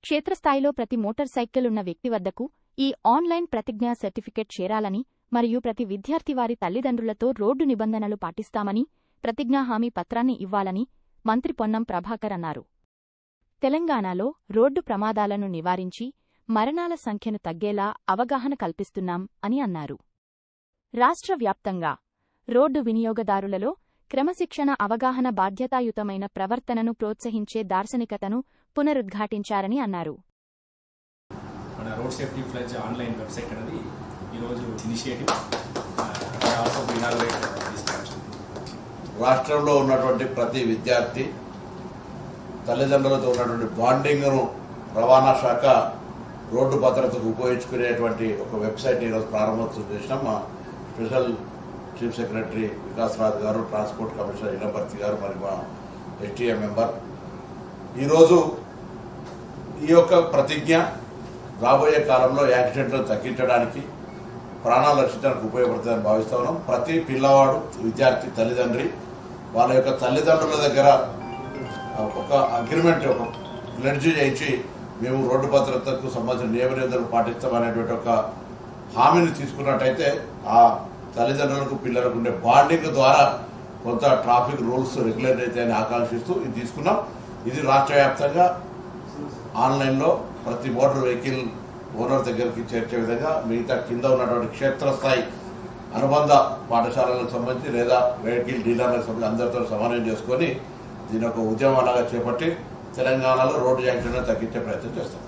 క్షేత్రస్థాయిలో ప్రతి motor cycle ఉన్న వ్యక్తి వద్దకు ఈ ఆన్లైన్ ప్రతిజ్ఞా సర్టిఫికెట్ చేరాలని మరియు ప్రతి విద్యార్థి వారి తల్లిదండ్రులతో రోడ్డు నిబంధనలు పాటిస్తామని ప్రతిజ్ఞా హామీ పత్రాన్ని ఇవ్వాలని మంత్రి పొన్నం ప్రభాకర్ అన్నారు. తెలంగాణలో రోడ్డు ప్రమాదాలను నివారించి మరణాల సంఖ్యను తగ్గేలా అవగాహన కల్పిస్తున్నాం అని అన్నారు. రాష్ట్ర వ్యాప్తంగా రోడ్డు వినియోగదారులలో క్రమశిక్షణ, అవగాహన, బాధ్యతాయుతమైన ప్రవర్తనను ప్రోత్సహించే దార్శనికతను పునరుద్ఘాటించారని అన్నారు. మన road safety fledged online website అనేది ఈరోజు ఇనిషియేటివ్ రాష్ట్రంలో ఉన్నటువంటి ప్రతి విద్యార్థి తల్లిదండ్రులతో ఉన్నటువంటి బాండింగ్ను రవాణా శాఖ రోడ్డు భద్రతకు ఉపయోగించుకునేటువంటి ఒక వెబ్సైట్ ఈరోజు ప్రారంభోత్సవం చేసినాం. మా special chief secretary Vikas Raj గారు, ట్రాన్స్పోర్ట్ కమిషనర్ ఇలపర్తి గారు, మరి మా ఎస్టీఏ మెంబర్ ఈరోజు ఈ యొక్క ప్రతిజ్ఞ రాబోయే కాలంలో యాక్సిడెంట్లను తగ్గించడానికి, ప్రాణాలు రక్షించడానికి ఉపయోగపడుతుందని భావిస్తా ఉన్నాం. ప్రతి పిల్లవాడు, విద్యార్థి తల్లిదండ్రి వాళ్ళ యొక్క తల్లిదండ్రుల దగ్గర ఒక అగ్రిమెంట్, ఒక ప్లెడ్జ్ చేయించి మేము రోడ్డు భద్రతకు సంబంధించిన నియమ నిబంధనలు పాటిస్తామనేటువంటి ఒక హామీని తీసుకున్నట్టయితే ఆ తల్లిదండ్రులకు పిల్లలకు ఉండే బాండింగ్ ద్వారా కొంత ట్రాఫిక్ రూల్స్ రెగ్యులేట్ అవుతాయని ఆకాంక్షిస్తూ ఇది తీసుకున్నాం. ఇది రాష్ట్ర వ్యాప్తంగా ఆన్లైన్లో ప్రతి మోటార్ వెహికల్ ఓనర్ దగ్గరికి చేర్చే విధంగా మిగతా కింద ఉన్నటువంటి క్షేత్రస్థాయి అనుబంధ పాఠశాలలకు సంబంధించి లేదా వెహికల్ డీలర్లకు సంబంధించి అందరితో సమన్వయం చేసుకొని దీని ఒక ఉద్యమంలాగా చేపట్టి తెలంగాణలో రోడ్డు యాక్సిడెంట్లను తగ్గించే ప్రయత్నం చేస్తాం.